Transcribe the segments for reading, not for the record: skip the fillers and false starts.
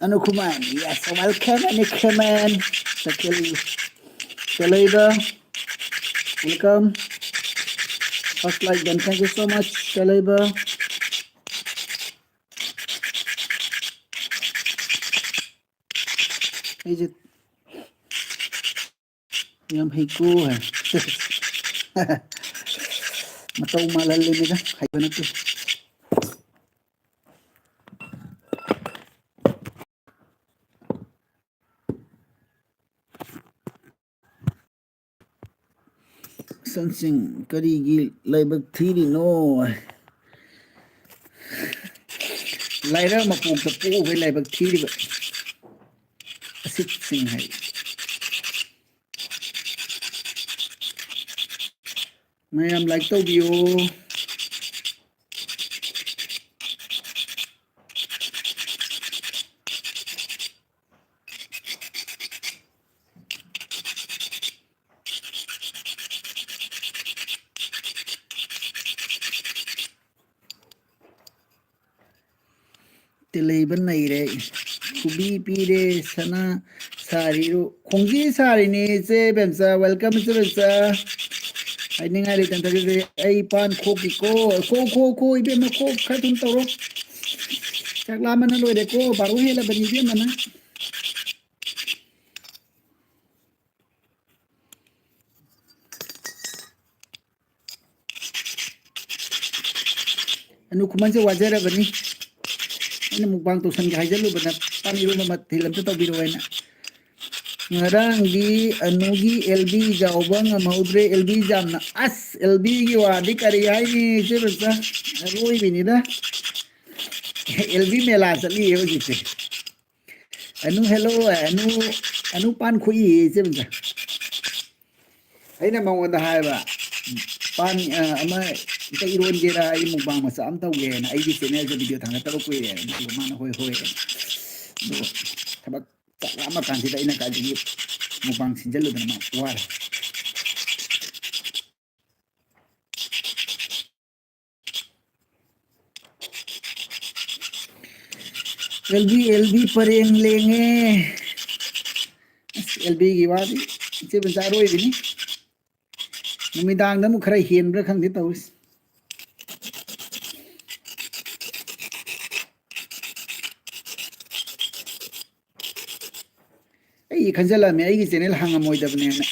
Anukuman, yes, welcome Anukuman. Sakili, Shalaiba, welcome. First like then, thank you so much, Shalaiba. Is it? Yam hiku hai. Matau malali nila, hay ba nato? Sansing karigi laibak thiri no. Laira mapuk tapu vai laibak thiri ba. Asit sing hai. Mayam like to view. Tilayban na ire. Kubi pire sana sari ro. Kongji sari ni se bemsa. Welcome se bemsa. I think I didn't say I pan cookie ko ibe ma ko khatun tawro. Chakla mana lo de ko baru hela bani be mana. Anu kuman se wajara bani. Ini mukbang tusan ga hajalu bana pani ro ma thilam ta biro waina. Ngarang di anugi LB jawbang maudre LB jamna as LB gi wadi kari ai ni se besa. Roi bini da. LB mela chali ho jite. Anu hello anu pan khui se besa. Aina mawada haiba pan ama ita iron gera ai mukbang masa am tau ge na ai di channel je video thanga ta ko ye mana hoi hoi do thabak lama kan sida ina ka ji mukbang sinjalu dan ma war LB pareng lenge LB gi wadi che ben sa roi bini numidang da mu khara hen bra khang di tawis ai khanjala me ai gi channel hanga moi da bne na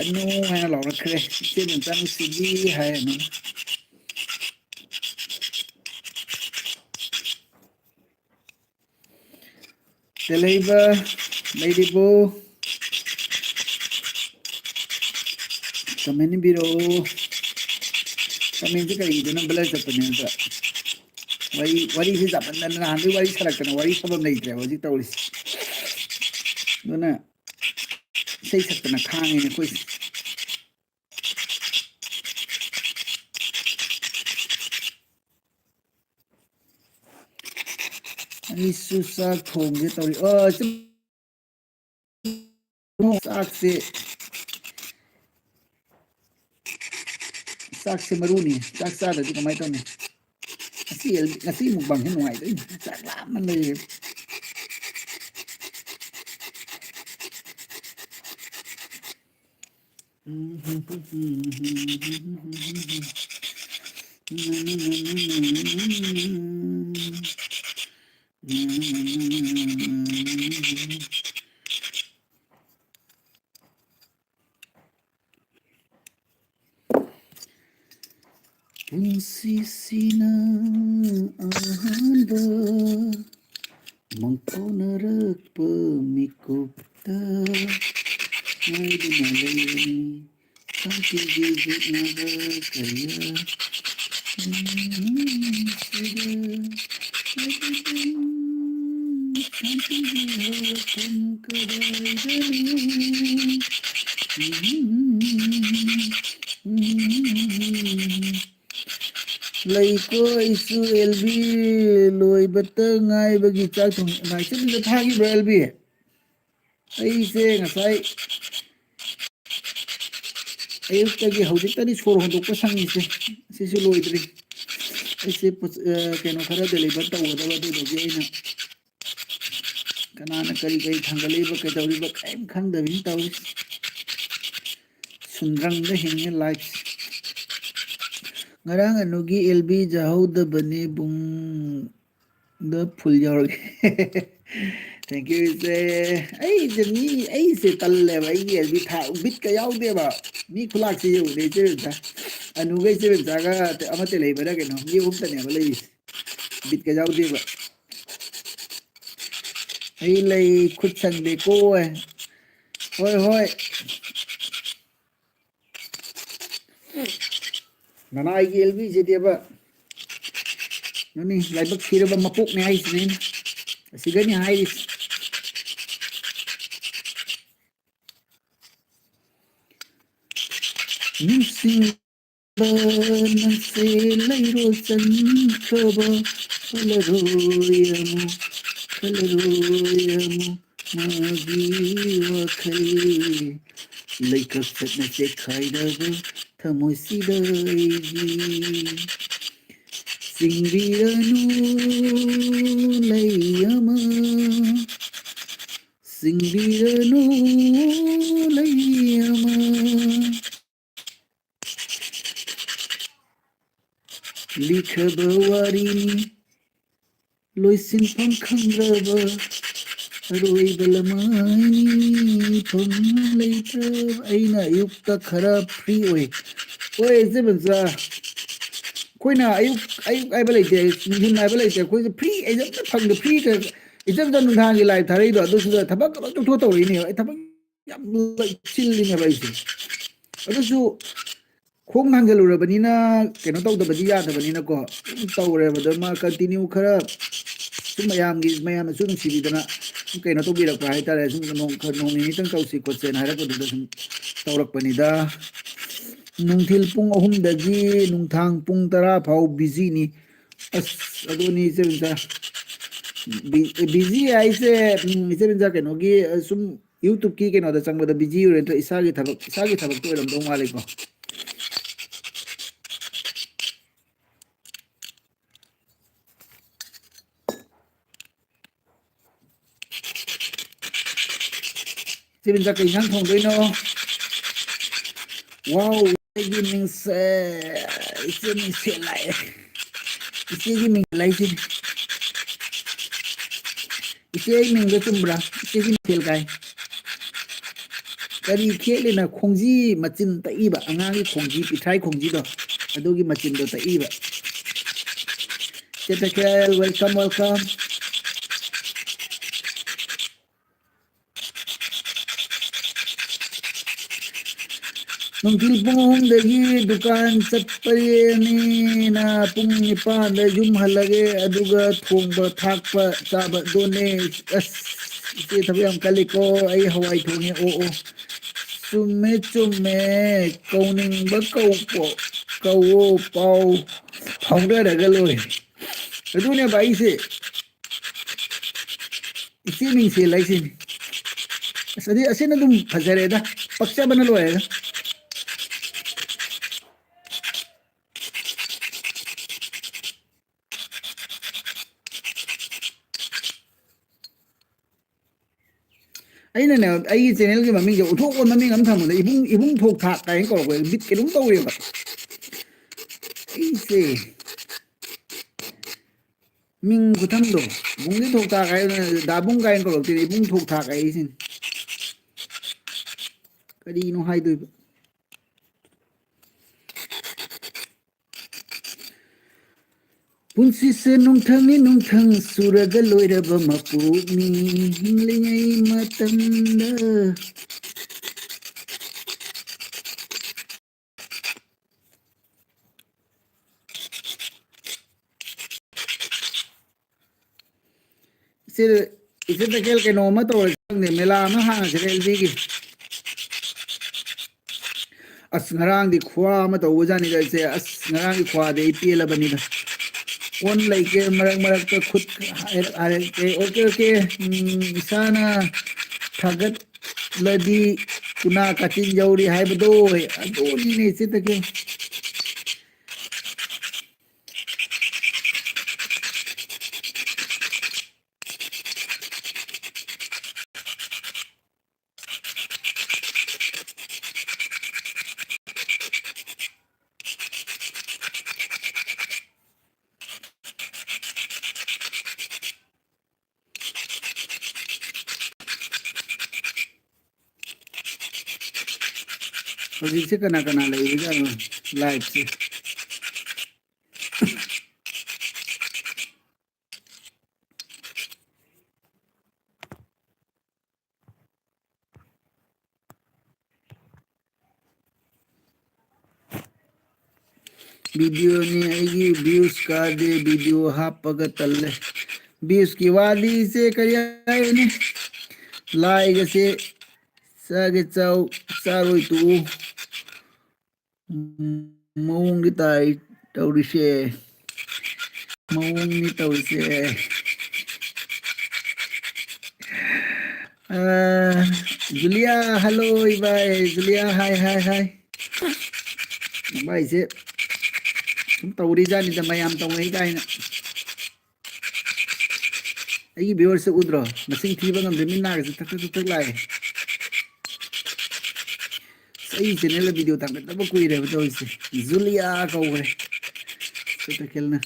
anu hai la ra khre che ben tang sigi hai anu Telaiba ladibo kamen biro kamen se kari dana bala sapne ta wari se japan na handi wari sarakna wari sabam nei tre hoji tawlis dona sei sakna khang ne koi ani su sa thong ge tawli sak se maruni sak sa da kamai to ne asi mukbang he nuai dai sak la man le Punsisina ahanba mangpaunaragpa mikupta ngayduna layani pagtigigit na ba kaya Laiko isu LB loibata ngaibagi chak thong mai sim da thagi bro LB ai se ngasai ayuktagi hojitani sor hondokpa sangise sisu loidri ai se keno khara deliver tawdaba dogi aina kanana kari kari thangaliba kaitawriba kaim khangdabin tawi sundrangda hinge like ngarang anugi LB jahudabani bung the full york thank you se ai jeni ai se talle ba ai LB tha bit ka yaw de ba mi khulak se yu de che ta anugai se jaga amate lei bara ke no mi umta ne ba lei bit ka yaw de ba ai lei khut sang de ko hoi hoi nana ai LB je de ba nani laibak thiraba mapokkni ai sinin asigani hairis nusing nanse lairo chankhaba kalaroyamu magi wakhal laikak chatna se khaidaba thamoisida aigi singbiranu layama singbiranu layama likhaba warini loisinpham khangraba aroiba lamaini pham leitrab aina ayukta khara free oi je banza koina ayuk aiba leite nunghin aiba leite koi free exam phang de free ka exam jan nunghan gi live tharai do adu su thabak ka tu tho tawri ni ai thabak yam chilli ne bai su adu su khong nangjalurabani na keno tawdabadi yadabani na ko tawre badama continue khara sum mayam su nung sibidana keno to birak pa haitare sum nong nong ni tang tawsi ko chen hara ko du sum tawrak panida nungthil pung ahum dagi nungthang pung tara phau busy ni as adoni se binza busy ai se binza keno gi sum YouTube ki keno da changba da busy ure to isagi thabak to ram do male ko se binza kai nang thong doi no wow igi ming se ise ming se lai ise gi ming lai sin ise ming ga chumbra ise gi fel kai kari khele na khongji machin ta iba angangi khongji pithai khongji do adogi machin do ta iba Tetakel welcome nungtil pung dagi dukan chapari na pung nipan da yum halage aduga thongba thakpa chaba done as ite thabiyam kaliko ai hawai thongi o chumme kauning ba kaupo kawo pau phongda daga loi adune bai se isi ming se lai sin asadi asina dum phajare da pakcha bana loi ai này ai channel cái mà mình dụ thuốc con mà mình ngắm thầm rồi ibung thuộc thạc cái có cái biết cái đúng tôi rồi ai xe mình có thầm đồ bung cái thuộc thạc cái đã bung cái có thì ibung thuộc thạc cái xin cái đi nó hay tôi ꯄꯨꯟꯁꯤꯁꯦ ꯅꯨꯡꯊꯪꯅꯤ ꯅꯨꯡꯊꯪ ꯁꯨꯔꯒ ꯂꯣꯏꯔꯕ ꯃꯄꯣꯛꯅꯤ ꯍꯤꯡꯂꯤꯉꯩ ꯃꯇꯝꯗ इसे तकेल के नोमा तो मेला में हाँ रेलवे की अस ngaraang di khwa ma to wajani ga se as ngarang di khwa de ipela bani da on like marak marak to khut are ke okay isana thagat ladi kuna kachin jauri hai bdo ado ni ne se take hojik se kana kana lai ja live se video ने आएगी views का दे video हापग तल्ले views की वाली से करिया ने like से सागे चाउ चारोई तू मौंगी ताई तौरिसे मौंगी तौरिसे जुलिया हेलो भाई जुलिया हाय हाय हाय भाई से तौरी जानी द मयाम तौई गाइना आई व्यूअर्स से उद्रो मसिंग थीबा ngam de minna ga tak tak tak lai सही चैनल वीडियो तक तब कोई रे तो इसे जुलिया को रे तो खेलना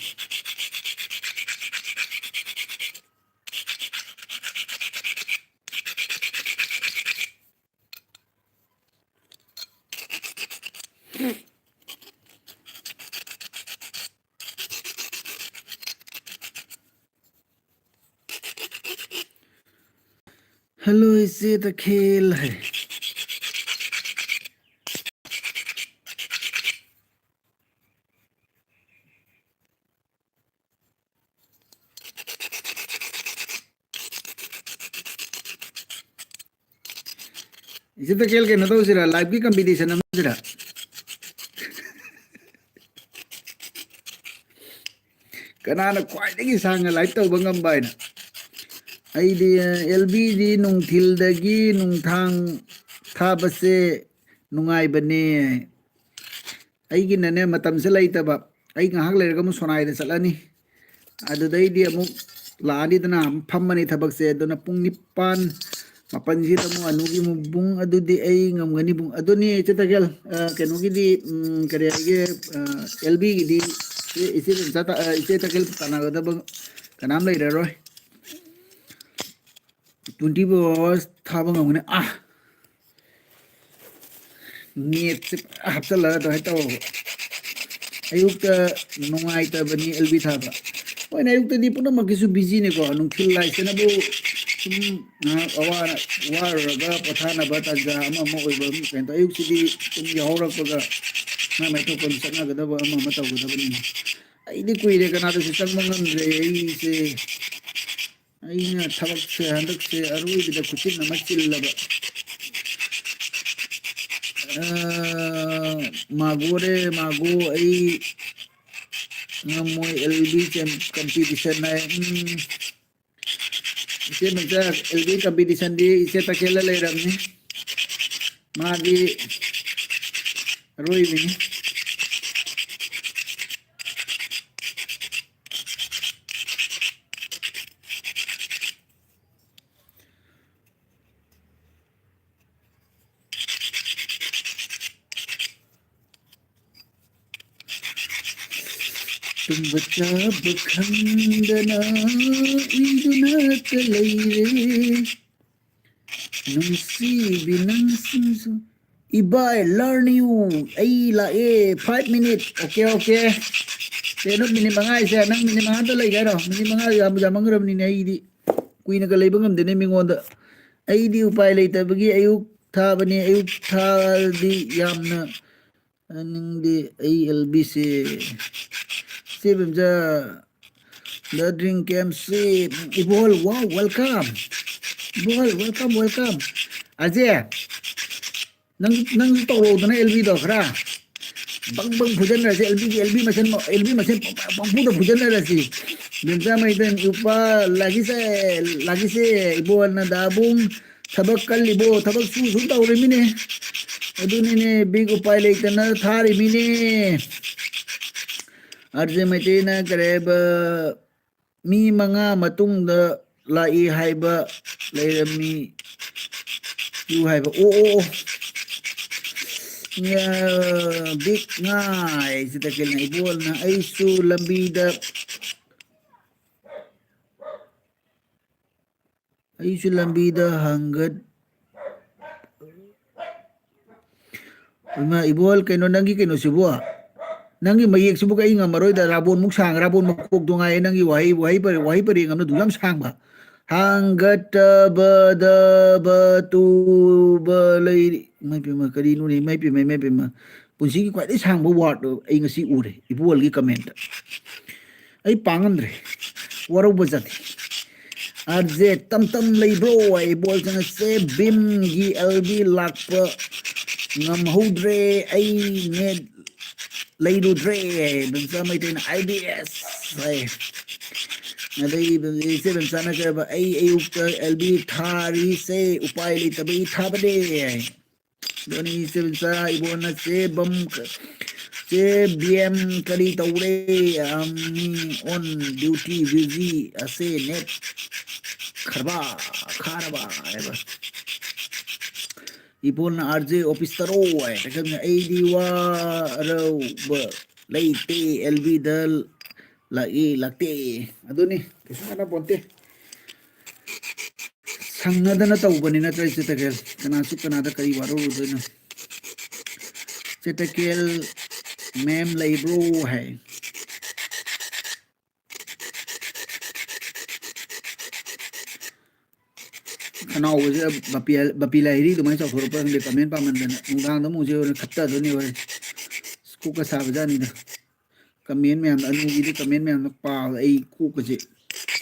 हेलो इसे तो खेल है इसे तो खेल के न तो सिरा लाइव की कंपटीशन में सिरा कनाना क्वाइदगी सांग लाइव तो बंगम बाइना आईडी एलबीडी नुंगथिलदगी नुंगथांग थाबसे नुंगाई बने आईगी नने मतम से लैतबा आई ngahak लेरगा मु सोनाई दे चलनी अदुदैदी अमु लानी दना फम्मनी थबक से दना पुंग निपान mapan si tamo anugi mo bung adudi ay ngamgani bung aduni chetagal kenugi di kare ge LB di isi sata isi tagal tanaga da bang kanam lai roi 24 hours thaba ngamne net se hapsala da to ayuk nungai ta bani LB thaba oina ayuk ta di puna makisu busy ne ko nung khil lai se na bu वारगा पथाना बता अमा ओइबा केन तो अयुक्सिदी तुम यावरकगा मा मैतो कोन सनागदा बा अमा मतगदा बनी आइदी कुइरे कना तो सिस्टम मंगन रे से आइना थबक से हंदक से अरुई बिदा कुचिन न मचिल्लबा मागोरे मागो आई नमोय एलबी कंपटीशन है इसे मजा एलबी कंपटीशन दी इसे तकेला ले रमने मागी रोई भी तुम बच्चा बखंडना इदुना तलैरे नुसी बिनंसु इबाय learn you ay la 5 minutes okay okay Teno minit mga isa nang minit mga to lay garo minit mga yam ram ni ay di kuina ka lay bangam dene mingonda ay di upay lay tabagi ayuk tha bani ayuk tha di yamna aning di ay LBC sibamja the drink MC Ibol wow welcome Ibol welcome Ajay nang toro na LB do khara bang bhujan na si LB masan bang puda bhujan na si binta mai den upa lagi se Ibol na dabung thabak kallibo thabak su tawre mine aduni ne big upay lay na thari mine arje mai na kareb mi mga matungda lai haiba lairami yu haiba o nga big ngai sita kel na Ibol na ay su lambida hanggad ma Ibol kayno nangi kayno subua nangi mayek subu ka inga maroy da rabon muksang rabon makok dungay nangi wahi pari ngam na dulam sang ba hanggat bada batu balay may pima karino ni may pima punsigi kwat ay sang ba word ay nga si ure Ibol gi comment ay pangan re waraw bazat arje tam lay bro ay Ibol sang se bim gi LB lakpa ngam hodre ay ned Laido Dre bensa mai tin IBS ai nadai bensa bensa na ka ba ai LB thari se upay li tabi thabade doni se bensa Ibol na se bam se BM kari tawre ami on duty busy ase net kharba ba Ibol na RJ office taro ay takam na AD wa raw ba laite LB dal lakte aduni kasi na ponte sangada na tawban na try sa tagal kanasuk kanada kay waro doon sa tagal mem lay bro hai kanao je bapila iri to mai sa thor pa le comment pa man na ngang da mu je khatta do ni wa ku ka sa ba ni da comment me an anu gi comment me an pa ai ku ka je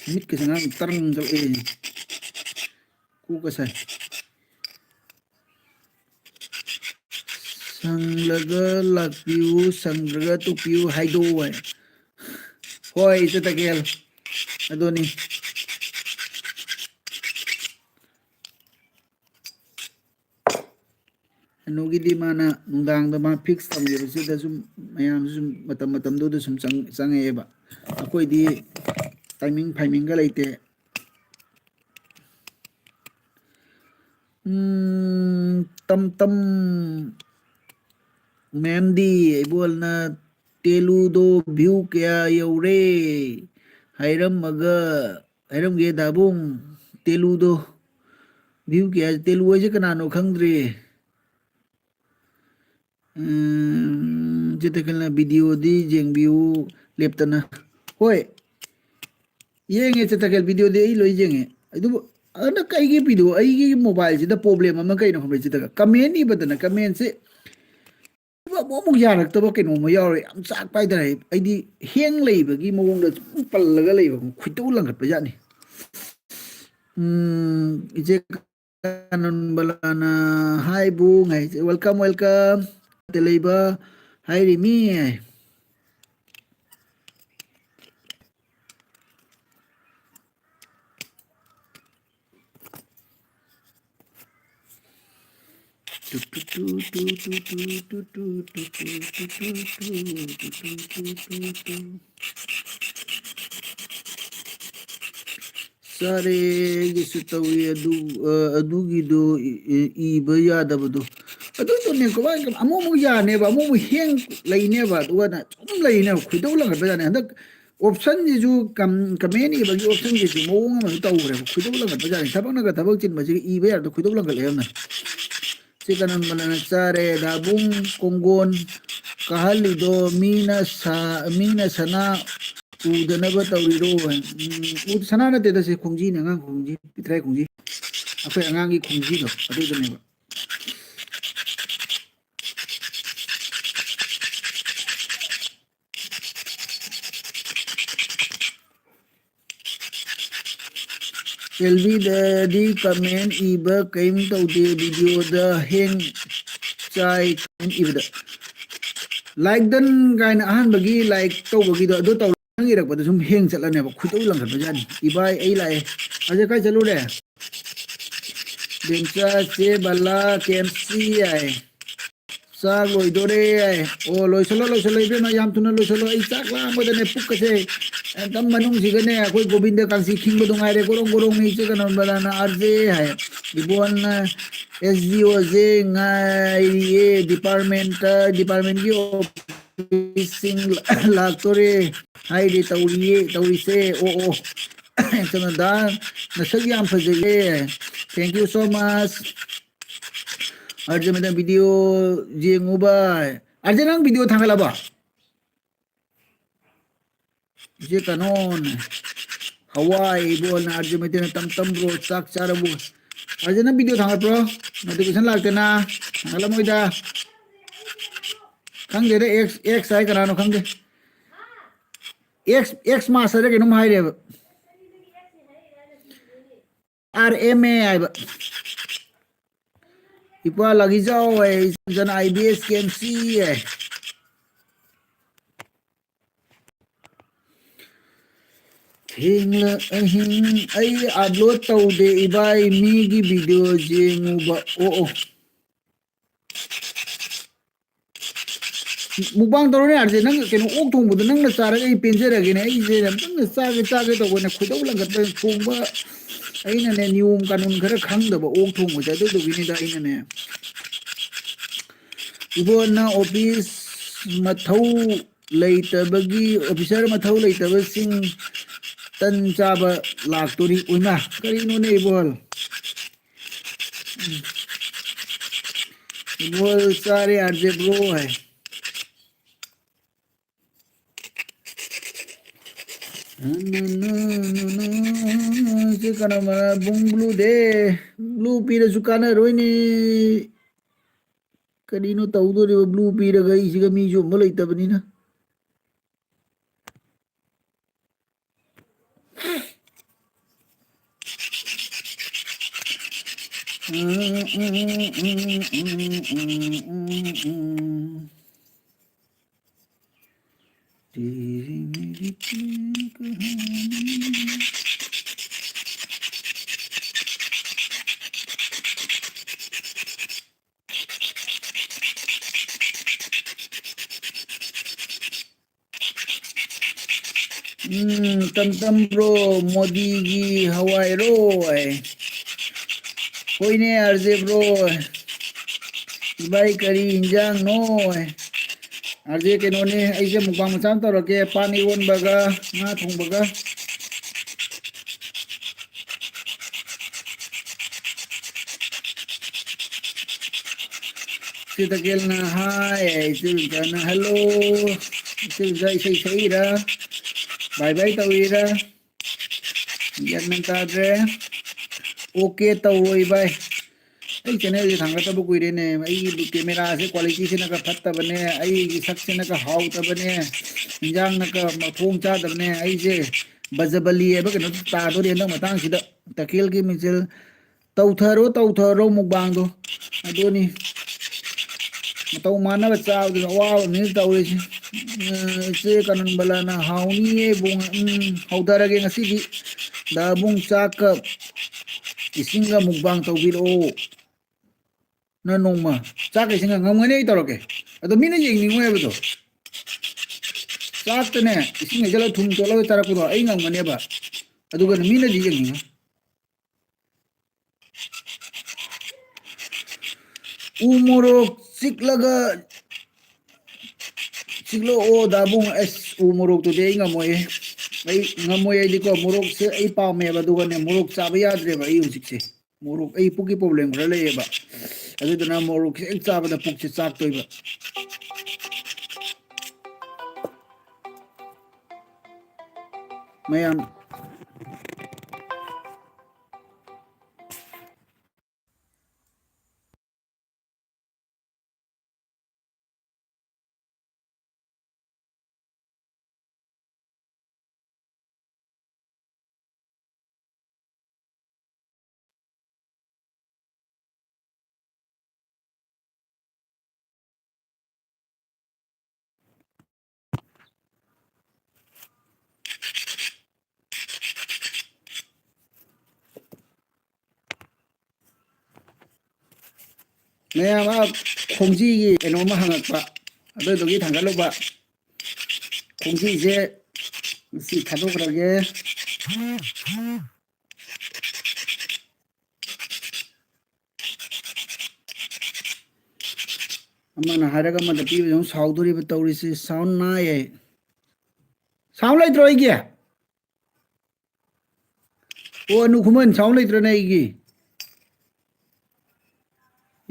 mit ka sang tarang do e ku ka sa sang laga lakpiu sang laga tu piu haido wa hoi sa takel adoni nugi di mana nungdang da ma fix tam ye se da sum mayam sum matam do sum sang e ba akoi di timing ga laite tam mem di Ibol na telu do view kya yaure hairam ge dabung telu do view kya telu je kana no khangdre jitekalna video di jeng view leptana hoi yenge jitekel video di ai loi jenge adu ana kai ge video ai ge mobile ji da problem ama kai no khomre jitaka comment ni badana comment se mo mo yarak to ba kai no mo yawre am sak pai da ai di heng leiba gi mawong da pallaga leiba khuitu langat pa jani ije kanon balana hi bu ngai welcome Teleba hai rimi sare gisu tawi adu gido iba yada badu adu to ne ko ba amu mu ya ne ba amu mu heng lai ne ba du na chum lai ne khidau la ga ne handak option ji ju kameni ba gi option ji mo nga ma tau re khidau la ga ba ne thabak na ga thabak chin ba ji iba ya do khidau la ga le na si kanan mana sare dabung konggon kahalido mina sana udanaba tawriro sana na te da se khungji na ngang khungji pitrai khungji akhoi angang gi khungji do adu da ne ba LV da di comment iba kaim tawde video da heng chai comment iba da like dan gain ahan bagi like taw bagi do adu taw nang irak ba sum heng chala ne ba khutau lang khat bajani ibai ai lai aje kai chalu re dencha che bala KMC ai sa loi dore ai o loi solo be ma yam tuna loi solo ai chak la ma da ne puk ka se tam manung si gane akoi govinda kansi khing bo dungai re gorong ni che kana bala na arje hai ibon SDO je ngai ye department gi officing laktore hai de tauri se o chana da na sagyam faje thank you so much arje meda video je nguba arje nang video thangala ba je kanon Hawaii bon arje meda tam bro chak charabu arje na video thanga bro notification lagte na thangala moida khang de x sai kana no khang de x ma sa de no mai re RMA ai ba ipa lagi jao ai jana IBS KMC ai thingla ahin ai upload tau de ibai mi gi video jengu ba o mukbang tawne arje nang kenu ok thong bu nang na chara ai penjera ge ne ai je nang na chage to ne khudau lang gat thong ba ai na ne nium kanun khara khang da ba ok thong bu ja do gi ni da ai na ne ibon na office mathau leitabagi officer mathau leitabasing tan chaba laktori uina karino ne ibol sare arje bro hai je kana mara bunglu de blue pira sukana roini karino tawdo re blue pira ga isiga mi jo malai tabani na तेरी मेरी प्रेम कहानी tam bro modi gi hawai ro ai hoine arje bro bai kari injang no ai arje ke no ne aise mukbang macam to roke pani won baga nga thong baga sita gel na hai sil jana hello sil jai sai ra bye bye tawira yan nang kadre okay tawoi bye ai channel ji thanga tabu kuire ne ai camera se quality se na ka phatta bane ai sak se na ka hau ta bane injang na ka thong cha da bane ai je bazabali e ba ka no ta do re na matang sida takil gi michel tautharo mukbang do adoni matau mana ba cha do wa ni tawre se kanan balana hauni e bung haudara ge ngasi di da bung chak isinga mukbang tawbiro na nongma chak isinga ngamane ai toroke ado mina yeng ni ngwe bado chak tane isinga jala thum tola tara ko ai ngamane ba ado ga mina ji yeng ni umoro siklaga siglo o dabung es umorok to de ngamoy ai ngamoy ai diko morok se ai pa me ba duga ne morok chaba yadre ba ai usik se morok ai puki problem ra le ba adu na morok se chaba da puk se chak toy ba ꯃꯌꯥꯝ ꯈꯣꯡꯖꯤꯒꯤ ꯀꯩꯅꯣꯝꯃ ꯍꯪꯉꯛꯄ ꯑꯗꯨꯗꯨꯒꯤ ꯊꯥꯡꯒꯠꯂꯨꯕ ꯈꯣꯡꯖꯤꯁꯦ ꯁꯤ ꯊꯥꯗꯣꯛꯈ꯭ꯔꯒꯦ ꯑꯃꯅ ꯍꯥꯏꯔꯒ ꯑꯃꯗ ꯄꯤꯕꯗ ꯑꯃꯨꯛ ꯁꯥꯎꯗꯣꯔꯤꯕ ꯇꯧꯔꯤꯁꯤ ꯁꯥꯎꯟ ꯅꯥꯏꯌꯦ ꯁꯥꯎꯟ ꯂꯩꯇ꯭ꯔꯣ ꯑꯩꯒꯤ ꯑꯣ ꯑꯅꯨ ꯈꯨꯃꯟ ꯁꯥꯎꯟ ꯂꯩꯇ꯭ꯔꯣꯅꯦ ꯑꯩꯒꯤ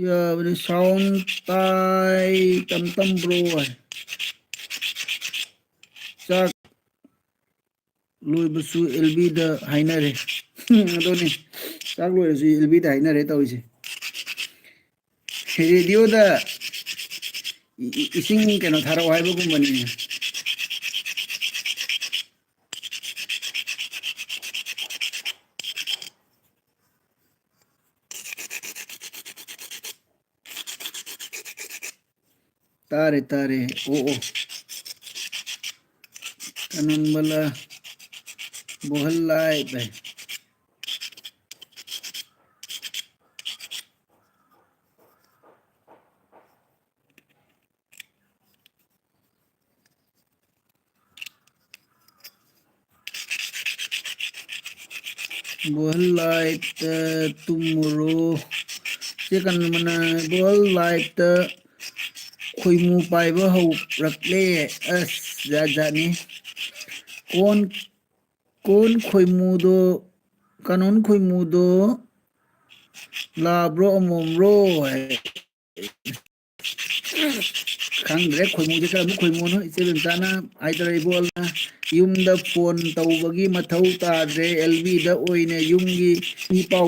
ꯌꯥꯕꯅꯤ ꯁꯥꯎꯟ ꯇꯥꯏ ꯇꯝ ꯇꯝꯕ꯭ꯔꯣ ꯆꯥꯛ ꯂꯣꯏꯕꯁꯨ ꯑꯦꯜꯕꯤꯗ ꯍꯥꯏꯅꯔꯦ ꯑꯗꯨꯅꯤ ꯆꯥꯛ ꯂꯣꯏꯔꯁꯨ ꯑꯦꯜꯕꯤꯗ ꯍꯥꯏꯅꯔꯦ ꯇꯧꯔꯤꯁꯦ ꯔꯦꯗꯤꯑꯣꯗ ꯏꯁꯤꯡ ꯀꯩꯅꯣ ꯊꯥꯔꯛꯑꯣ ꯍꯥꯏꯕꯒꯨꯝꯕꯅꯤ ꯇꯥꯔꯦ ꯇꯥꯔꯦ ꯑꯣ ꯑꯣ ꯀꯅꯟꯕꯂ ꯕꯣꯍꯜꯂꯥꯏ ꯚꯥꯏ ꯕꯣꯍꯜ ꯂꯥꯏꯠꯇ ꯇꯨꯝꯃꯨꯔꯣ ꯆꯦ ꯀꯟꯃꯅ ꯕꯣꯍꯜ ꯂꯥꯏꯠꯇ ꯈꯣꯏꯃꯨ ꯄꯥꯏꯕ ꯍꯧꯔꯛꯂꯦ ꯑꯁ ꯖꯥꯠ ꯖꯥꯠꯅꯤ ꯀꯣꯟ ꯀꯣꯟ ꯈꯣꯏꯃꯨꯗꯣ ꯀꯥꯅꯣꯟ ꯈꯣꯏꯃꯨꯗꯣ ꯂꯥꯕ꯭ꯔꯣ ꯑꯃꯣꯝꯔꯣ ꯍꯥꯏ ꯈꯪꯗ꯭ꯔꯦ ꯈꯣꯏꯃꯨꯁꯦ ꯀꯔꯝꯕ ꯈꯣꯏꯃꯨꯅꯣ ꯏꯆꯦ ꯕꯦꯝꯆꯥꯅ ꯍꯥꯏꯗꯔꯛꯏꯕꯣꯅ ꯌꯨꯝꯗ ꯐꯣꯟ ꯇꯧꯕꯒꯤ ꯃꯊꯧ ꯇꯥꯗ꯭ꯔꯦ ꯑꯦꯜꯕꯤꯗ ꯑꯣꯏꯅ ꯌꯨꯝꯒꯤ ꯏ ꯄꯥꯎ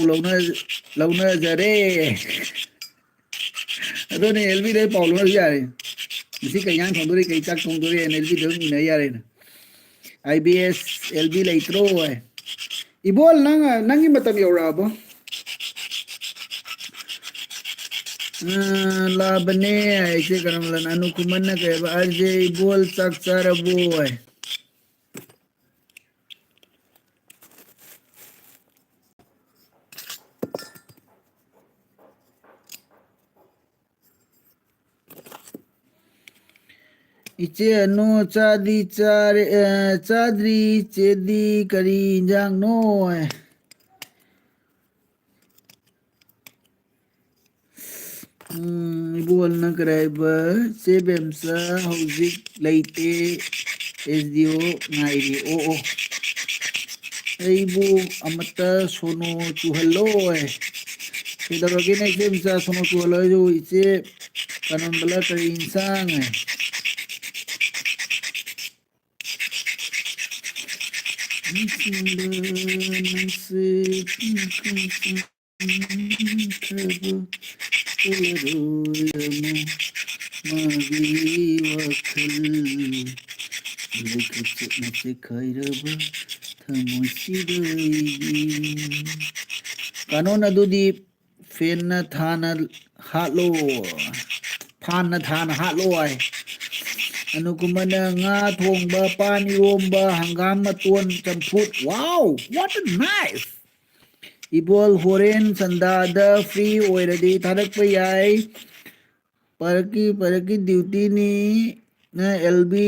ꯂꯧꯅꯖꯔꯦ ꯑꯗꯨꯅꯦ ꯑꯦꯜꯕꯤꯗꯩ ꯄꯥꯎ ꯂꯧꯅꯔꯁꯨ ꯌꯥꯔꯦ ꯉꯁꯤ ꯀꯩ ꯏꯟꯖꯥꯡ ꯊꯣꯡꯗꯣꯔꯤ ꯀꯩ ꯆꯥꯛ ꯊꯣꯡꯗꯣꯔꯤꯅ ꯑꯦꯜꯕꯤꯗ ꯑꯗꯨꯝ ꯏꯟꯅ ꯌꯥꯔꯦꯅ ꯑꯥꯏ ꯕꯤ ꯑꯦꯁ ꯑꯦꯜꯕꯤ ꯂꯩꯇ꯭ꯔꯣ ꯍꯥꯏ ꯏꯕꯣꯜ ꯅꯪꯒꯤ ꯃꯇꯝ ꯌꯧꯔꯛꯑꯕꯣ ꯂꯥꯕꯅꯦ ꯑꯩꯁꯦ ꯀꯔꯝꯕꯂ ꯑꯅꯨ ꯈꯨꯃꯟꯅ ꯀꯩꯕ ꯑꯩꯁꯦ ꯏꯕꯣꯜ ꯆꯥꯛ ꯆꯥꯔꯕꯣ ꯍꯥꯏ ꯏꯆꯦ ꯑꯅꯨ ꯆꯥꯗꯤ ꯆꯥꯔꯦ ꯆꯥꯗ꯭ꯔꯤ ꯏꯆꯦꯗꯤ ꯀꯔꯤ ꯏꯟꯖꯥꯡꯅꯣ ꯏꯕꯣꯜꯅ ꯀꯔꯤ ꯍꯥꯏꯕ ꯆꯦ ꯕꯦꯝꯆꯥ ꯍꯧꯖꯤꯛ ꯂꯩꯇꯦ ꯑꯦꯁ ꯗꯤ ꯑꯣ ꯉꯥꯏꯔꯤ ꯑꯣ ꯑꯣ ꯑꯩꯕꯨ ꯑꯃꯠꯇ ꯁꯣꯅꯣ ꯆꯨꯍꯜꯂꯣ ꯀꯩꯗꯧꯔꯒꯦꯅꯦ ꯏꯆꯦ ꯃꯆꯥ ꯁꯣꯅꯣ ꯆꯨꯍꯜꯂꯣ ꯍꯥꯏꯁꯨ ꯏꯆꯦ ꯀꯅꯟꯕꯂꯥ ꯀꯔꯤ ꯏꯟꯁꯥꯡ ꯆꯦꯛꯈꯥꯏꯔꯕ ꯊꯃꯣꯏꯁꯤꯗ ꯀꯥꯅꯣꯟ ꯑꯗꯨꯗꯤ ꯐꯦꯟꯅ ꯊꯥꯅ ꯍꯥꯠꯂꯣ ꯐꯥꯟꯅ ꯊꯥꯅ ꯍꯥꯠꯂꯣ ꯍꯥꯏ ꯑꯅꯨꯀꯨꯝꯕꯅ ꯉꯥ ꯊꯣꯡꯕ ꯄꯥꯟ ꯏꯔꯣꯝꯕ ꯍꯪꯒꯥꯝ ꯃꯇꯣꯟ ꯆꯝꯐꯨꯠ ꯋꯥꯎ ꯋꯥꯠ ꯑ ꯅꯥꯏꯁ ꯏꯕꯣꯜ ꯍꯣꯔꯦꯟ ꯁꯟꯗꯥꯗ ꯐ꯭ꯔꯤ ꯑꯣꯏꯔꯗꯤ ꯊꯥꯔꯛꯄ ꯌꯥꯏ ꯄꯔꯛꯀꯤ ꯗ꯭ꯌꯨꯇꯤꯅꯤ ꯅ ꯑꯦꯜꯕꯤ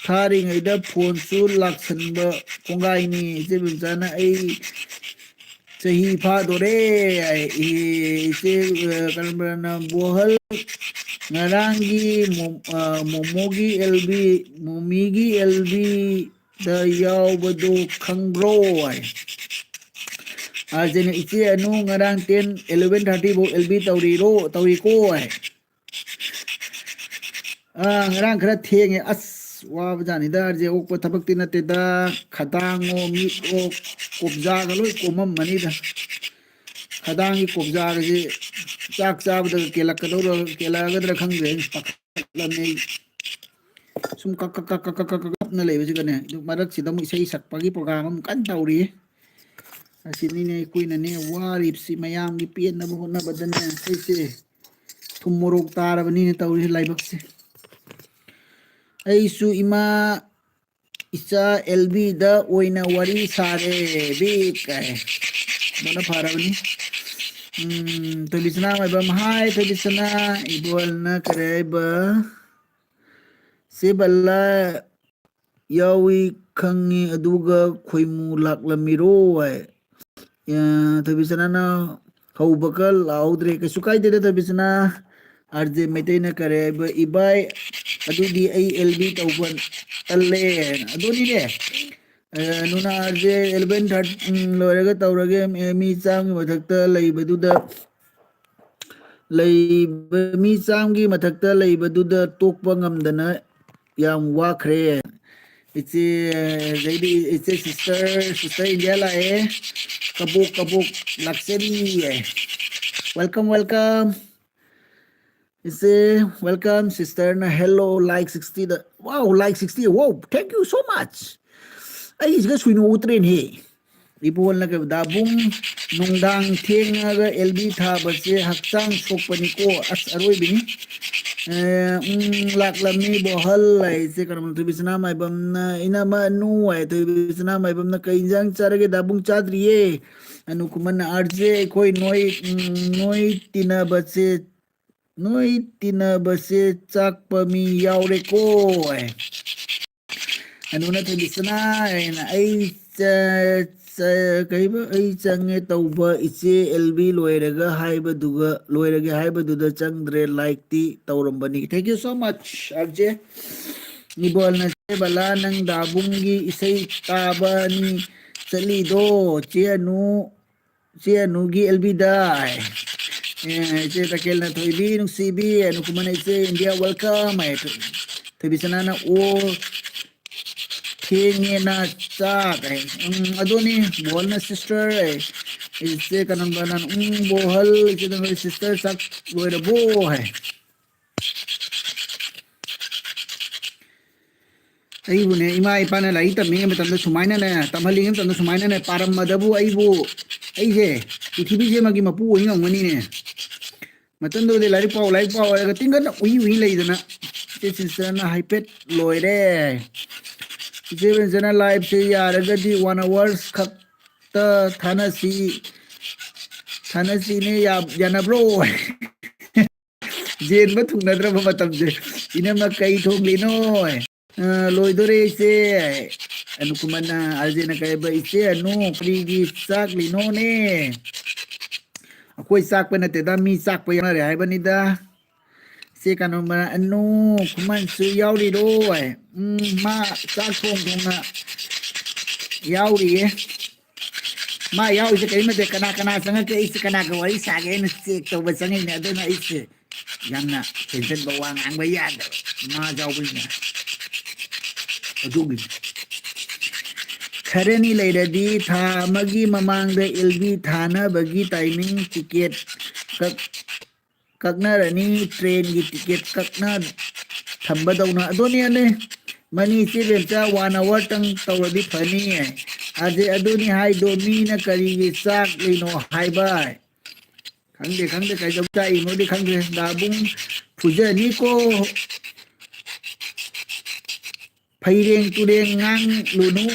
ꯊꯥꯔꯤꯉꯩꯗ ꯐꯣꯟꯁꯨ ꯂꯥꯛꯁꯟꯕ ꯀꯣꯡꯒꯥꯏꯅꯤ ꯏꯆꯦ ꯕꯦꯝꯆꯥꯅ ꯑꯩ ꯆꯍꯤ ꯐꯥꯗꯣꯔꯦ ꯏꯆꯦ ꯀꯔꯝꯕꯅ ꯕꯣꯍꯜ ꯉꯔꯥꯡꯒꯤ ꯃꯣꯃꯣꯒꯤ ꯑꯦꯜꯕꯤ ꯃꯣꯃꯤꯒꯤ ꯑꯦꯜꯕꯤꯗ ꯌꯥꯎꯕꯗꯨ ꯈꯪꯕ꯭ꯔꯣ ꯍꯥꯏ ꯑꯥꯔꯖꯦꯟ ꯏꯆꯦ ꯑꯅꯨ ꯉꯔꯥꯡ 11:30 ꯐꯥꯎ ꯑꯦꯜꯕꯤ ꯇꯧꯔꯤꯀꯣ ꯍꯥꯏ ꯉꯔꯥꯡ ꯈꯔ ꯊꯦꯡꯉꯦ ꯑꯁ वाब जानिदा जे okay थबक्ति नतेदा खदांगो मीटो कोबजागा Loy कोमम मनीदा खदांगी कोबजागा J chalk चाबदा केलकदौर केलागदरा खंगरे पखलने sum kakakakakakakakna leibasi gane du marak sidam isai sakpagi program am kan tauri asini ne kuina ne warip si mayam gi pien na bu na badan ne se thumorok tarabani ne tauri laibak se ai su ima isa lb da oina wari sare bi kai mana parabani to bisna mai bam hai to bisna ibol na kare ba se balla yawi khangi aduga khoimu laklamiro ai tabisana na haubakal laudre ke sukai de tabisana arje meteina kare ba ibai adudi ai lb tawban talle aduni de nuna arje 11 loiraga tawrage mi cham gi mathakta leibaduda leiba mi cham gi mathakta leibaduda tokpa ngamdana yam wakhre it's a sister India la kabuk luxury welcome it's a welcome sister na hello like 60 wow like 60 wow thank you so much ai is ga suino utren he ibol na ka dabung nungdang thenga lb tha bache hakchang sokpani ko as aroi bini laklamni bohal lai se karam tu bisna mai bam na ina ma nu ai tu bisna mai bam na kai jang charage dabung chadriye anu kuman arje koi noi tina bache chak pami yaure ko anu na tu bisna ai kaiba ai change tauba iche lb loiraga haiba duga loirage haiba duda changdre like ti taurambani thank you so much arje nibol na se bala nang dabungi isai tabani chali do che anu gi lb dai che takel na thoibi nung cb anu kumana iche india welcome ai thibisana na o kenge na chak ai adoni bol na sister ai ise kanam banan bohal ise na sister chak loira bo hai ai bu ne ima ipa na lai ta me tam da sumaina na tamhalingam tam da sumaina na param madabu ai bu ai je prithibi je magi mapu oi ngani ne matan do de lai pau ga tingan ui lai dana se sister na hypet loire Jeven jana live se yaragadi 1 hours khakta thanasi ne ya jana bro jen ma thungnadra ba matam je ina ma kai thong lino loidore se anu kumana arjena kai ba ise anu prigi sak lino ne akoi sak pa na te da mi sak pa yana re hai bani da se kanu mana anu kuman su yauri do ai ma sak thong na yauri ma yauri se kai ma de kana sanga ke is kana ka wari sa ge na se to ba sanga ne do na is yamna tension ba wang ang ba ya ma jaw bi na adugi khareni leiradi tha magi mamang de lb thana bagi timing ticket kaknarani train gi ticket kakna thamba dauna adoni ane mani se bencha 1 hour tang tawadi phani aje adoni hai do mi na kari gi sak lino hai bai khangde kai jam tai no di khangde da bung phuje ni ko phaireng tureng ngang lunu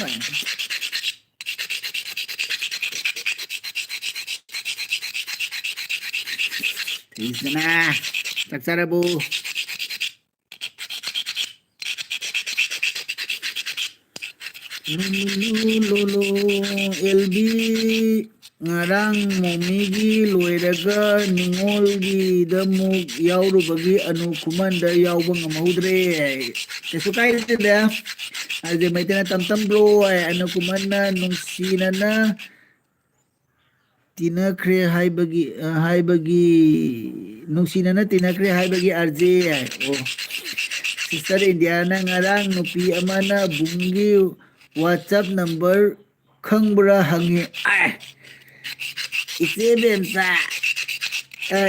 isna saksarabu lulu lb ngarang momigi loiraga ningolgi damuk yaurubagi anu kumanda yaubang amahudre kesukai de aje maitena tamtam bro anu kumanda nungsina na tinakre haibagi nungsina na tinakre haibagi arje oh Sister India na ngarang nupi amana bungi WhatsApp number khangbra hangi. Ay, ise bensa.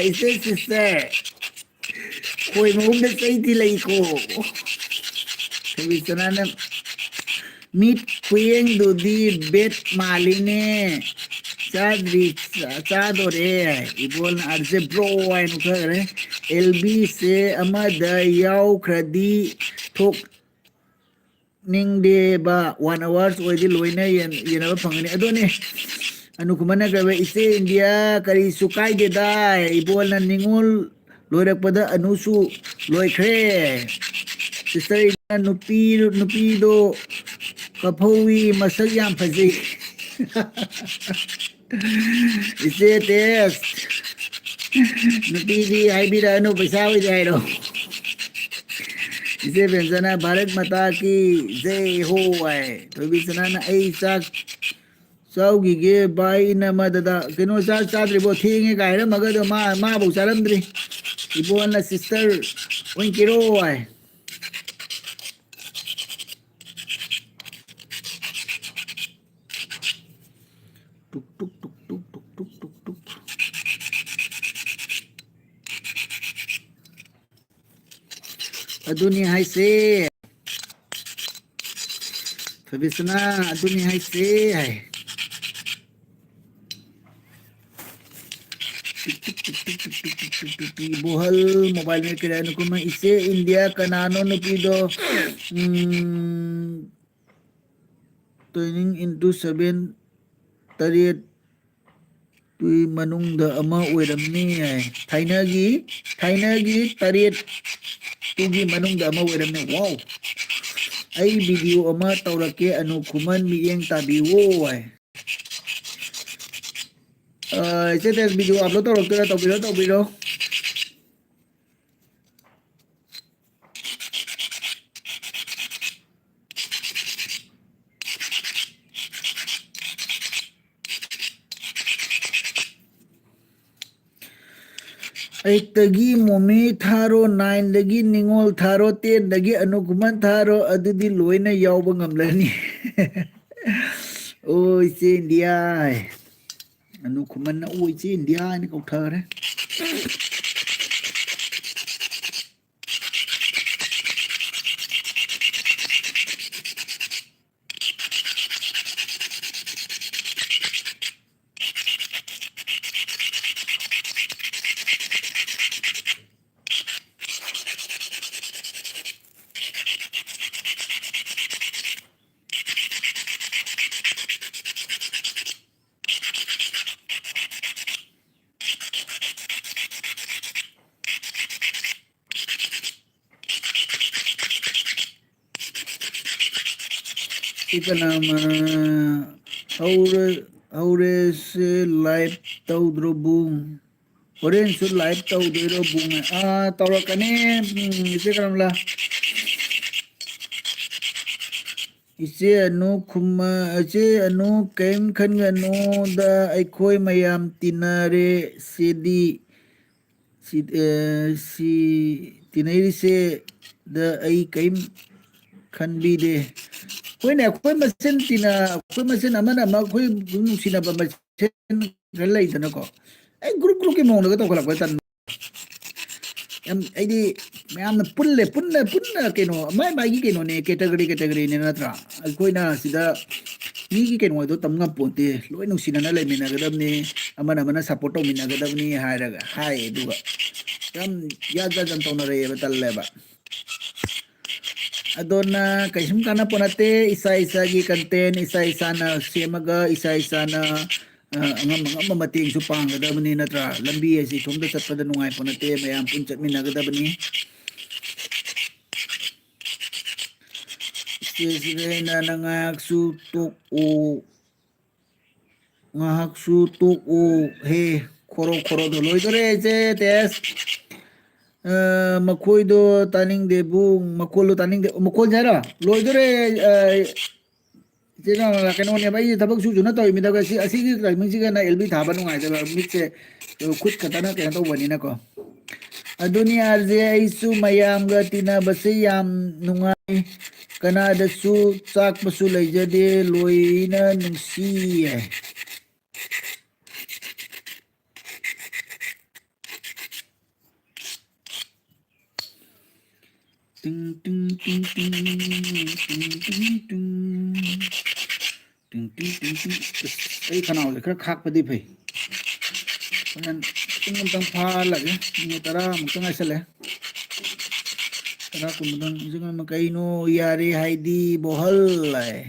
Ise sister. Koi mong na sa iti lai ko. Sabi sana na meet kuyeng dudi bet maline. Sadri sadore ibol na arse bro ay nukare. LB se amada yaw kradi tok ning de ba 1 hours oidi loina yan ba pangani adone anu kumana ka ise India kari sukai de da ibol na ningol loirak pada anusu loikre sister ina nupi do kapawi masak yam fazi ise test nupi di haibira anu pasawi di hairo इसे व्यंजना भारत माता की जय हो है तो भी सना ना ऐ साग साउगी गे बाई न मददा किनो साग साद्री बो थींगे गायरा मगर मा बो सारमद्री इबो ना सिस्टर वन किरो है टुक टुक टुक टुक टुक टुक टुक टुक अदुनी हाय से फबिसना अदुनी हाय से है बोहल मोबाइल में किराया नुको मैं इसे इंडिया कनानो नुपी दो turning into 7 tariet tui manung da ama oiramni hai thainagi tariet tugi manung da ama oiramni wow ai video ama taurake anu kuman miyeng tabiwo hai ise tes video upload tawbiro Eight dagi momi tharo 9 dagi ningol tharo 10 dagi anukuman tharo adudi loina yauba ngamlani oh ise India anukuman na oh ise India ni kau thare ika nama haure se live taudro bung oren su live taudro bung tawrakane ise karamla ise anu khuma ise anu kaim khan anu da aikoi mayam tinare sidi si tinari se da ai kaim khan bi de कोई मसेन तीना कोई मसेन अमन अमा कोई नुसीना बा मसेन गल्ला इतना को ए group के मौन का तो खला तन एम आईडी मैम पुल्ले केनो माई केनो ने कैटेगरी ने नत्रा कोई ना सिदा मी की केनो दो तमगा पोते लोय नुसीना ना लेमिना गदबनी अमन अमन सपोर्ट मिना गदबनी हायरगा हाय दुगा तम याद जन तो न रे बतल्लेबा adona kaisum kana ponate isa gi content isa na semaga isa na ngam mating su pang da bani natra lambi asi thumda chatpada nungai ponate mayam pun chatmina ga da bani sire na ngak su tok o he khoro do loi dore je tes makhoi do taning de bung makol taning de makol jara loi dore jena la kano ne bai thabak su juna to mi da si asi gi timing si ga na lb thaba nu ngai da mit se khut kata na ke to bani na ko ꯑꯗꯨꯅꯤ ꯑꯥꯔꯖꯦ ꯑꯩꯁꯨ ꯃꯌꯥꯝꯒ ꯇꯤꯟꯅꯕꯁꯦ ꯌꯥꯝ ꯅꯨꯡꯉꯥꯏ ꯀꯅꯥꯗꯁꯨ ꯆꯥꯛꯄꯁꯨ ꯂꯩꯖꯗꯦ ꯂꯣꯏꯅ ꯅꯨꯡꯁꯤꯌꯦ ꯇꯤꯡ ꯇꯤꯡ ꯇꯤꯡ ꯇꯤꯡ ꯇꯤꯡ ꯇꯤꯡ ꯇꯤꯡ ꯇꯤꯡ ꯇꯤꯡ ꯇꯤꯡ ꯇꯤꯡ ꯑꯩ ꯈꯅꯥꯎꯁꯦ ꯈꯔ ꯈꯥꯛꯄꯗꯤ ꯐꯩ ꯍꯣꯔꯦꯟ ꯄꯨꯡ ꯑꯃꯇꯪ ꯐꯥꯍꯜꯂꯒꯦ ꯃꯤꯅꯤꯠ 10 ꯉꯥꯏꯁꯜꯂꯦ 10 ꯀꯨꯟꯃꯨꯛꯇꯪ ꯀꯩꯅꯣ ꯌꯥꯔꯦ ꯍꯥꯏꯗꯤ ꯕꯣꯍꯜ ꯂꯥꯛꯑꯦ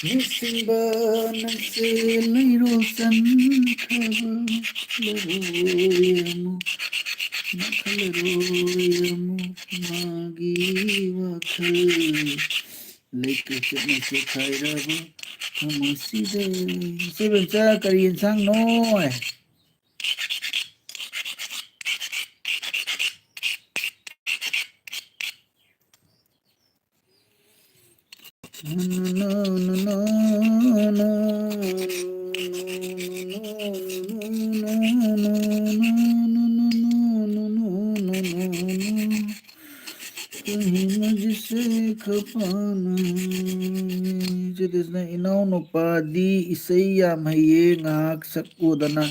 ꯅꯤꯡꯁꯤꯡꯕ ꯅꯪꯁꯦ ꯂꯩꯔꯣꯜ ꯆꯟꯈ꯭ꯔꯕ ꯂꯔꯣꯏ ꯑꯃꯨꯛ ꯃꯈꯜꯂꯔꯣꯏ ꯑꯃꯨꯛ ꯃꯥꯒꯤ ꯋꯥꯈꯜ ꯂꯩꯀ ꯆꯠꯅ ꯆꯦꯈꯥꯏꯔꯕ ꯊꯃꯣꯏꯁꯤꯗ ꯏꯆꯦ ꯕꯦꯝꯆꯥ ꯀꯔꯤ ꯌꯦꯟꯁꯥꯡꯅꯣ ꯏꯅꯥꯎꯅꯨꯄꯥꯗꯤ ꯏꯁꯩ ꯌꯥꯝ ꯍꯩꯌꯦ ꯉꯥꯏꯍꯥꯛ ꯁꯛꯎꯗꯅ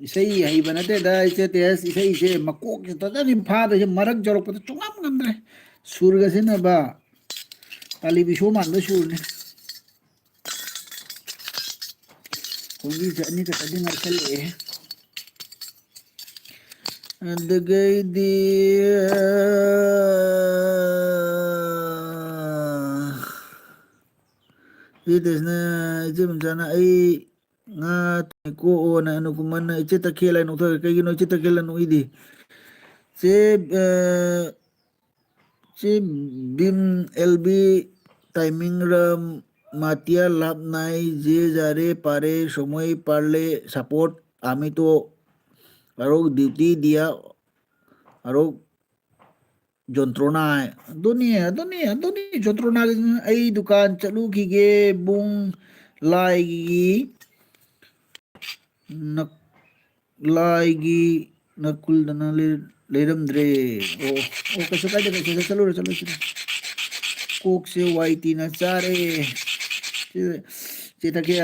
ꯏꯁꯩ ꯍꯩꯕ ꯅꯠꯇꯦꯗ ꯏꯆꯦ ꯇꯦꯁ ꯏꯁꯩꯁꯦ ꯃꯀꯣꯛꯁꯦ ꯐꯖꯅ ꯐꯥꯗꯣꯏꯁꯦ ꯃꯔꯛ ꯌꯧꯔꯛꯄꯗ ꯁꯨꯡꯉꯝ ꯉꯝꯗ꯭ꯔꯦ ꯁꯨꯔꯒ ꯁꯤꯟꯅꯕ ꯇꯥꯂꯤꯕꯤꯁꯣ ꯃꯥꯟꯕ ꯁꯨꯔꯅꯤ ꯈꯣꯡꯕꯤꯁꯦ ꯑꯅꯤꯈꯛꯇꯗꯤ ꯉꯥꯏꯁꯜꯂꯛꯑꯦ ꯑꯗꯨꯒꯩꯗꯤ ꯏꯆꯦꯇꯦꯁꯅ ꯏꯆꯦ ꯕꯦꯝꯆꯥꯅ ꯑꯩ ꯉꯥ ꯀꯣꯛꯑꯣꯅ ꯑꯅꯨꯀꯨꯃꯅ ꯏꯆꯦ ꯇꯈꯦꯜ ꯍꯥꯏꯅ ꯅꯣꯛꯊꯔꯦ ꯀꯩꯒꯤꯅꯣ ꯏꯆꯦ ꯇꯈꯦꯜ ꯍꯥꯏꯅ ꯅꯣꯛꯏꯗꯤ ꯆꯦ ꯚꯤꯝ ꯑꯦꯜꯕꯤ टाइमिंग मातिया लाभ नाई जे जारे पारे समय पारले सपोर्ट आमी तो और ड्यूटी दिया और जंत्रणा दुनिया जंत्रणा आई दुकान चलू खीगे बुंग लाइगी नक लाइगी नकुलदना लेरमद्रे ओ ओ कैसे कायदे चलो कोक से वाईटी न चारे चेता के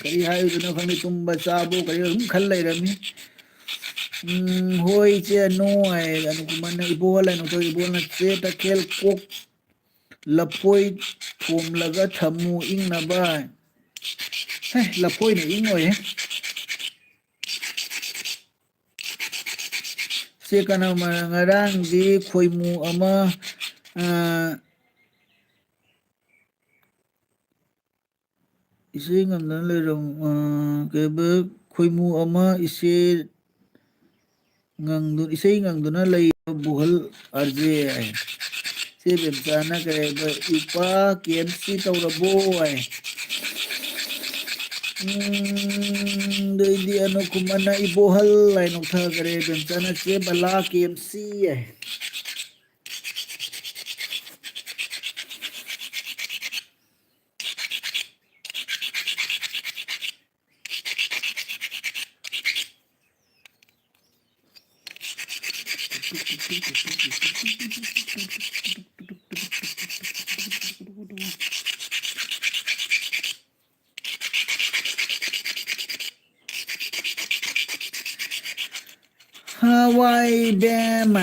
करी हायुदनो खंगे तुम्बा चाबो करी खल लेरमी होय चे नो है अनुकुमन इबोल है नो तो इबोल न चेता केल कोक लपोई थोम लगा थमु इंग न बाय हे लपोई ने इंग होय से कना ngarang di khoimu ama ꯏꯁꯩ ꯉꯝꯗꯅ ꯂꯩꯔꯝ ꯀꯩꯕ ꯈꯣꯏꯃꯨ ꯑꯃ ꯏꯁꯩ ꯉꯪꯗꯨꯅ ꯂꯩꯕ ꯕꯨꯍꯜ ꯑꯥꯔꯖꯦ ꯆꯦ ꯕꯦꯝꯆꯥꯅ ꯀꯩꯕ ꯏꯄꯥ ꯀꯦꯝꯁꯤ ꯇꯧꯔꯕꯣ ꯍꯥꯏ ꯗꯩꯗꯤ ꯑꯅꯨꯀꯨꯃꯅ ꯏꯕꯣꯍꯜ ꯍꯥꯏ ꯅꯣꯛꯊꯈꯔꯦ ꯕꯦꯝꯆꯥꯅ ꯆꯦ ꯕꯂꯥ ꯀꯦꯝꯁꯤ ꯍꯥꯏ Hawaii Bam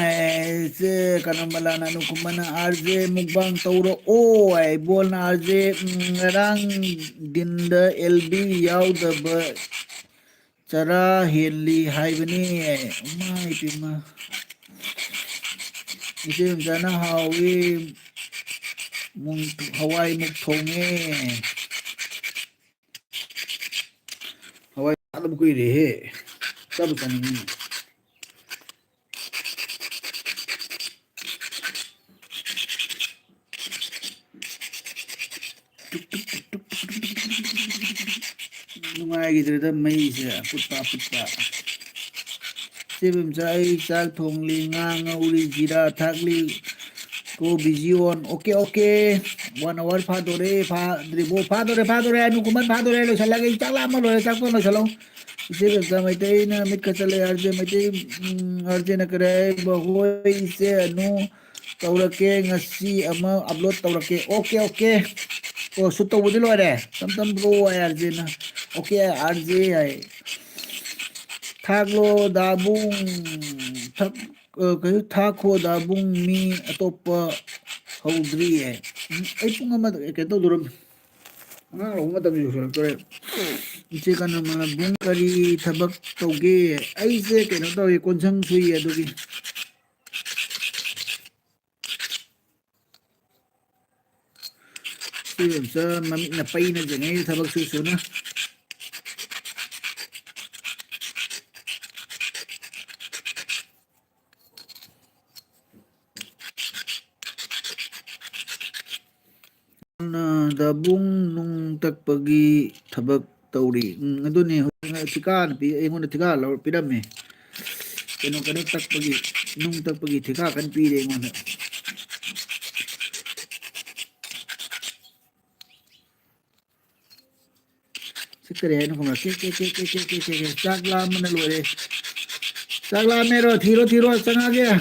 se kanambala na nukumana arje mukbang tauro o ay bol na arje ngarang dinda LB yaudaba chara heli haibani umay pima ise jana hawi mung Hawaii muk thonge Hawaii alam ko ire sabu kanin ꯅꯨꯡꯉꯥꯏꯈꯤꯗ꯭ꯔꯦꯗ ꯃꯩꯁꯦ ꯄꯨꯠꯄ ꯆꯦꯕꯦꯝꯆꯥ ꯑꯩ ꯆꯥꯛ ꯊꯣꯡꯂꯤ ꯉꯥ ꯉꯧꯔꯤ ꯖꯤꯔꯥ ꯊꯥꯛꯂꯤ ꯀꯣ busy ꯑꯣꯟ okay 1 hour फादोरे फाद्रिबो फादोरे अनुकुमन फादोरे लो चला गई चला म लो चको लो चलो इसे बेचा मैते न मिट चले अर्जे मैते अर्जे न करे बहोय से अनु तौरके ngasi ama upload तौरके ओके ओके ओ सुतो बुदि लोरे तम ब्रो अर्जे न ओके अर्जे है थागलो दाबुंग थक कहीं थाखो दाबुंग मी अतोप्पा हौद्री है आई पुंग अमा केतो दुरम angang lo matam yu sura kore iche kana ma bung kari thabak tauge ai se keno tawi konsang sui adugi siyam sa mamit na pay na dyan ngayon thabak susuna dabung nung takpagi thabak tauri aduni tika na pi ingon tika law pidam eh keno kano takpagi nung takpagi tika kan pi de ingon sikare no kuma ke chakla mana lore chakla mero thiro changa gaya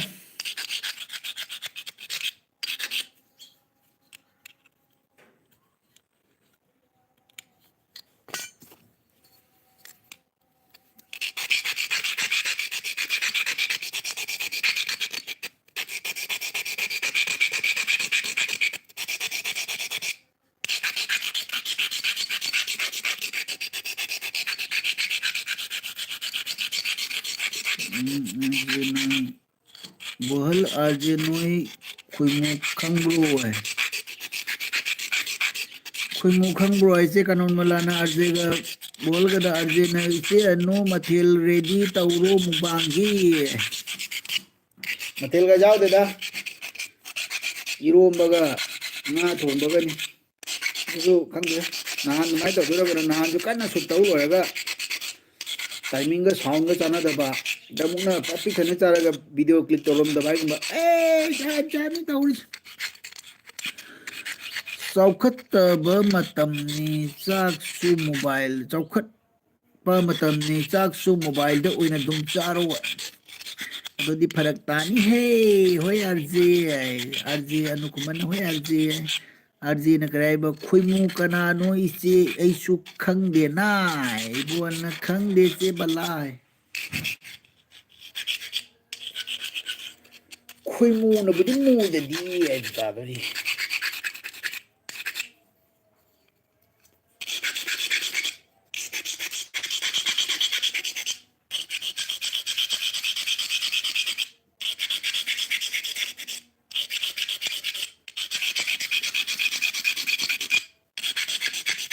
बोहल आजे नोई खुइमु खंगब्रो है खुइमु खंगब्रो ऐसे कानून मलाना आजे का बोल गदा आजे न इसे अनु मथेल रेडी तौरो मुबांगी मथेल का जाओ देदा इरोम बगा ना थोन बगा नि जो खंगे नान माइ तो दुरा नान जो कन्ना सुतौ होगा टाइमिंग का साउंड का चाना दबा दमुना पापी खने चारागा वीडियो क्लिक तोरम दबाई गुंबा ए जानी तौरी चौखत्तबा मतमनी चाकसु मोबाइल चौखत्पा मतमनी चाकसु मोबाइल द ओइना दुम चारो अदोदी फरक तानी हे होय आरजे अनुकुमन होय आरजे न कराइबा खुइमु कनानो इसे ऐसु खंगदे नाय इबोन खंगदे से बलाय खुइमु न बुदि मुददी ऐ ताबरी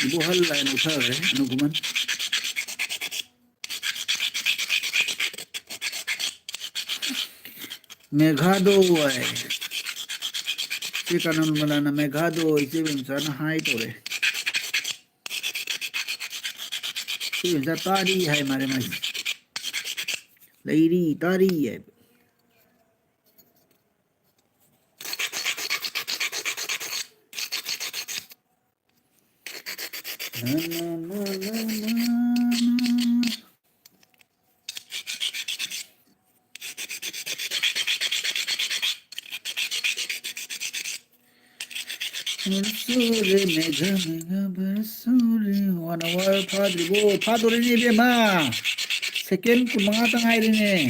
ibu hal lain usaha अनुकुमन मेघादो है ये कानून मलाना मेघादो इसे इंसान हाई तो रे ये इंसान तारी है हमारे में लेरी तारी है Sore mega bersore wana war padri ni be ma second ku mga tangay rin eh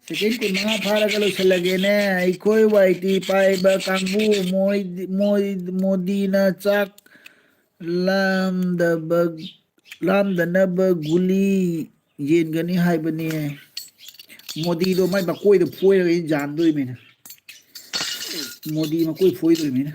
second ku mga para kalo sa lagi ne ikoy waiti pai ba kangbu modi na chak lam da na ba guli yen gani hai bani modi do mai ba koi do phoi ra jan doi me na Modi में कोई फोई तो नहीं ना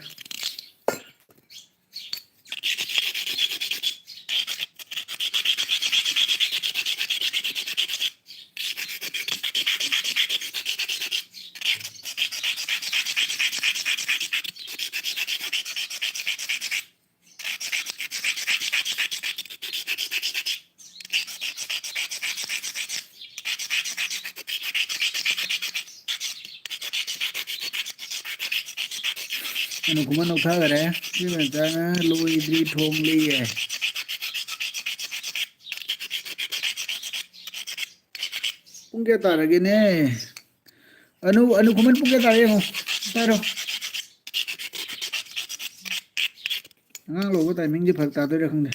Ano kuma no tha gare si ban ta na loi dri thong li ye pung kya ta rage ne anu kuma pung kya ta ye mo taro ngang lo ko timing ji phak ta to ra khang de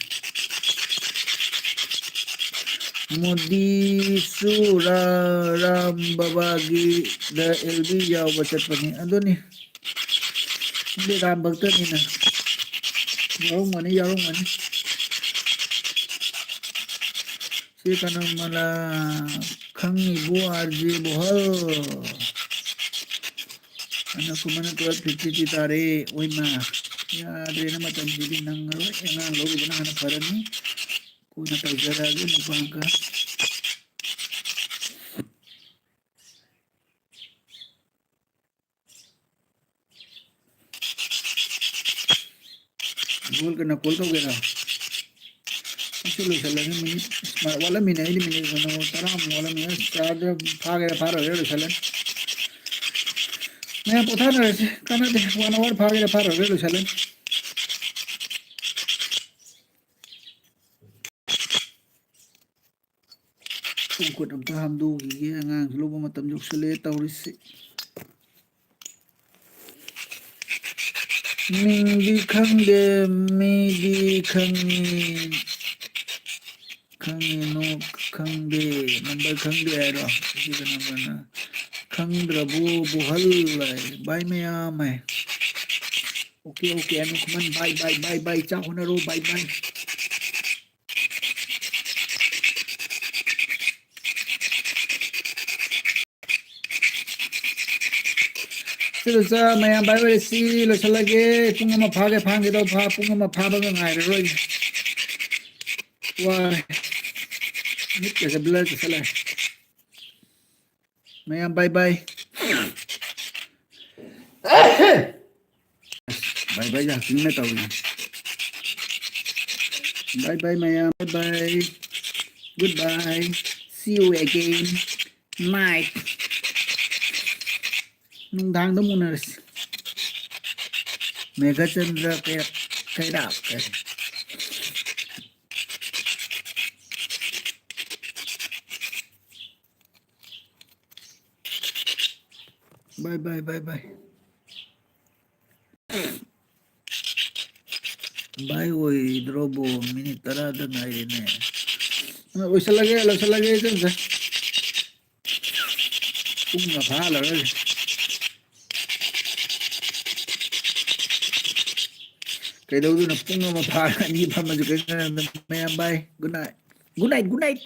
Modi Sura Ram Babagi da LB yaw ba chat pani adoni hindi ram bhakta ni na yarong mani si kanang mala khang ibu arji bohal ana kumana 12:50 tare oi ma ya de na matam ji nang ro ena logo bana hana parani ko na ta jara ge mupangka बोल के ना call तो गेला चलो चलो minute वाला minute ही minute बनो तराम वाला मिनट चार्ज भागे फार हो चले मैं पता ना ऐसे करना दे 1 आवर भागे फार हो चले तुम को अब हम दो की ngang लोग मतम जुसले तौरिसे मिंगी खंगे मेदी खंगे खंगे नो खंगे नंबर खंगे आरो इसी का नंबर ना खंद्रबू बुहल बाय में आम है ओके ओके अनुकुमन बाय बाय बाय बाय चाहो ना रो बाय बाय चलो सा मैं बाय बाय सी लो चला के पुंगा मा भागे भागे दो भा पुंगा मा भा बगा ngai रो वाह निक के ब्लर के चला मैं बाय बाय बाय बाय जा किन में तो बाय बाय मैं bye bye goodbye see you again night nung dang do munas mega chandra kai rap kai bye bye bye bye bye oi drobo minute tara da ngai ne oisa lage cha punga phala re cái đâu na punga ma phala ni pa ma ju kai me bye good night good night good night